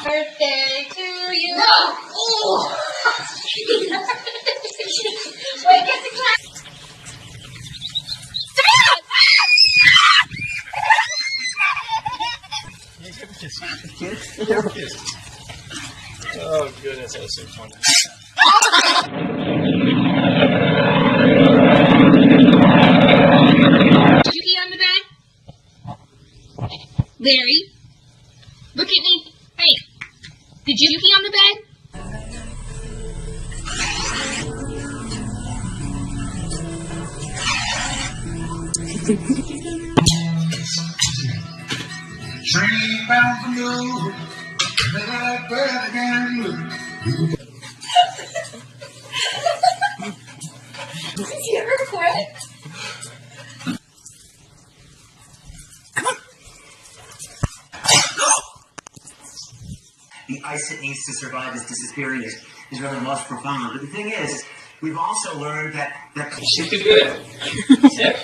Birthday to you. No. Oh. Wait, get the class. Oh goodness, that was so funny. Did you pee on the bed? Larry, look at me. Hey, did you pee on the bed? Train bound for you, that bird again. Did you ever quit? The ice it needs to survive this disappearing is really the most profound. But the thing is, we've also learned that She did good. Sick?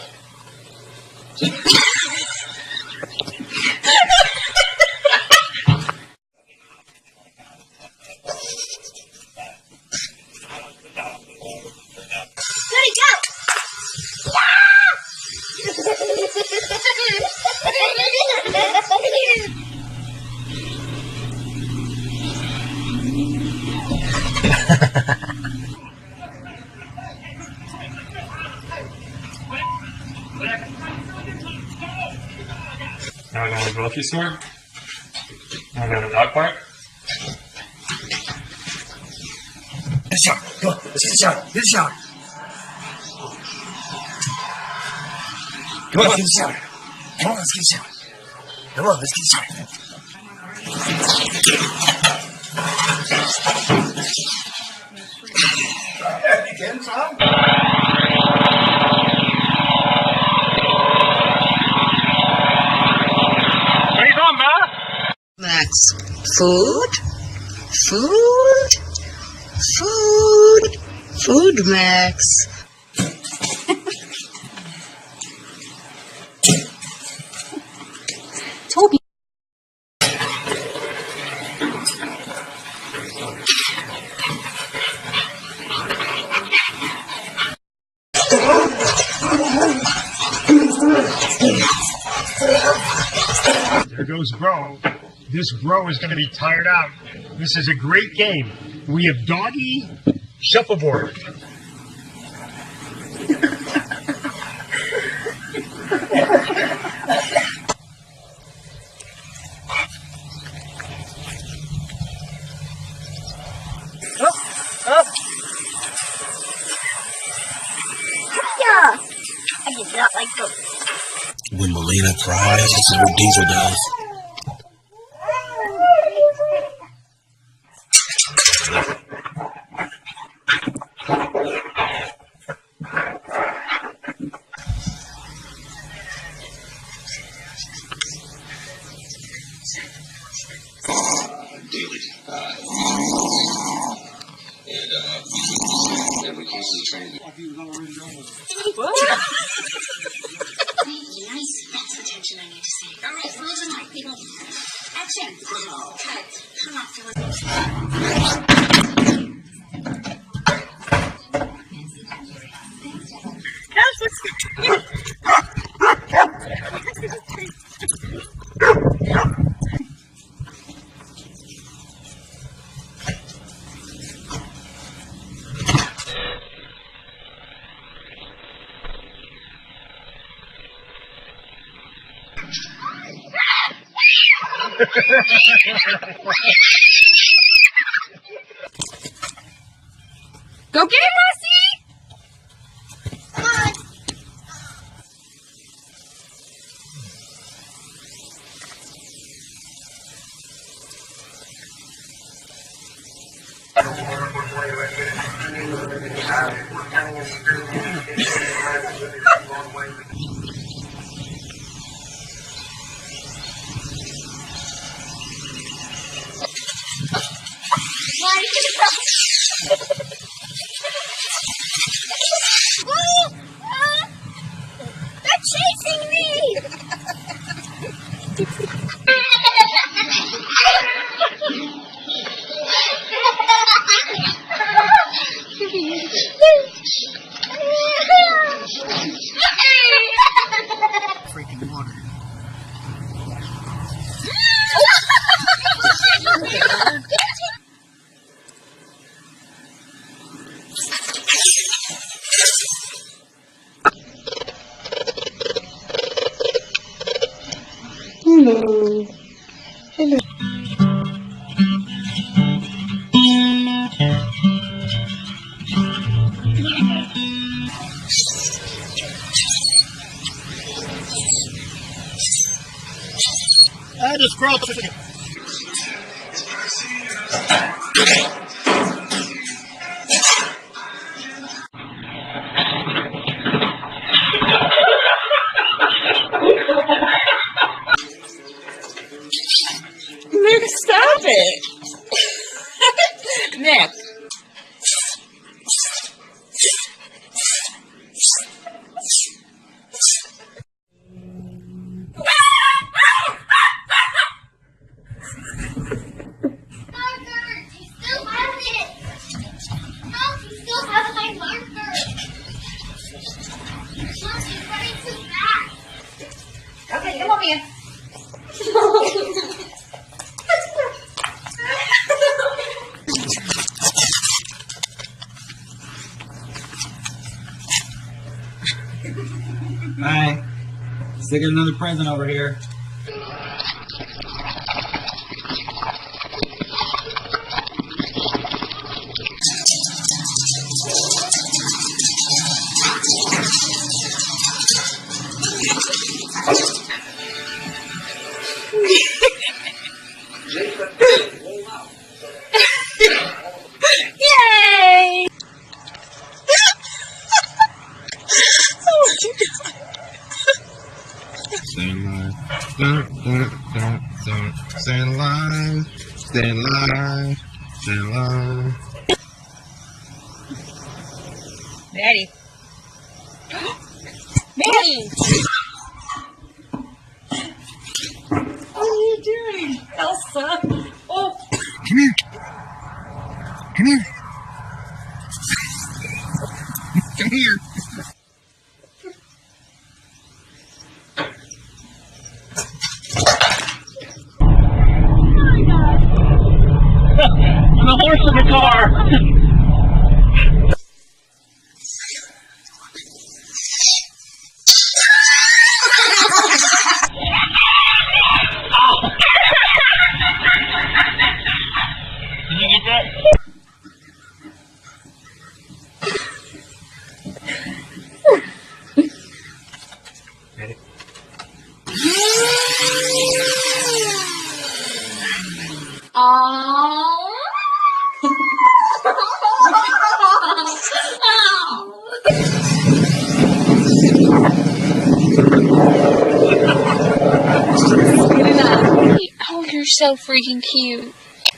Now we're going to the grocery store. Now we're going to the dog park. Get a shower. Come on, let's get a shower. Get a shower. Come on, get a shower. Come on, let's get a shower. Come on, let's get a shower. Again, Tom? Max, food, food, food, food, Max. Toby. There goes Bro. This Bro is going to be tired out. This is a great game. We have doggy shuffleboard. I did not like those. When Melina cries, this is what Diesel does. Daily. Every case is a training. Nice. That's the tension I need to see. All right, rules of night, people. Action. Cut. Come on, Phyllis. Go get him, Marcy! Come on. Why did you Freaking water. Hello. Hello. I just squirrel chicken. Nick, stop it. Nick. Okay, come on, man. Hi. Sticking another present over here. Yay! Stay alive. Stay alive. Stay alive. Stay alive. Maddie. Maddie! What are you doing, Elsa? Oh, Come here. Come here. Come here. The horse in the car. Did you get that? Ready? Oh, you're so freaking cute.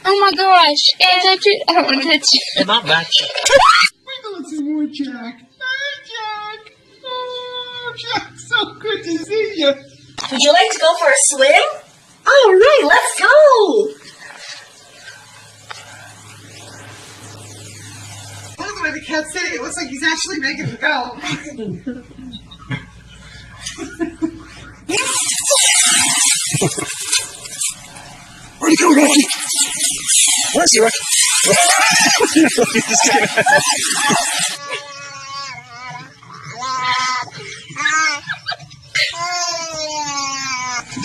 Oh my gosh. Can I touch it? I don't want to touch it. Not much. We're going to see more Jack. Hi, Jack. Oh, Jack, so good to see you. would you like to go for a swim? All right, let's go. Look at the way the cat's sitting. It looks like he's actually making it go. Where'd you go, Rocky? Where's he, Rocky?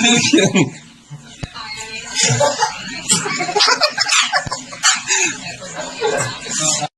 Just kidding.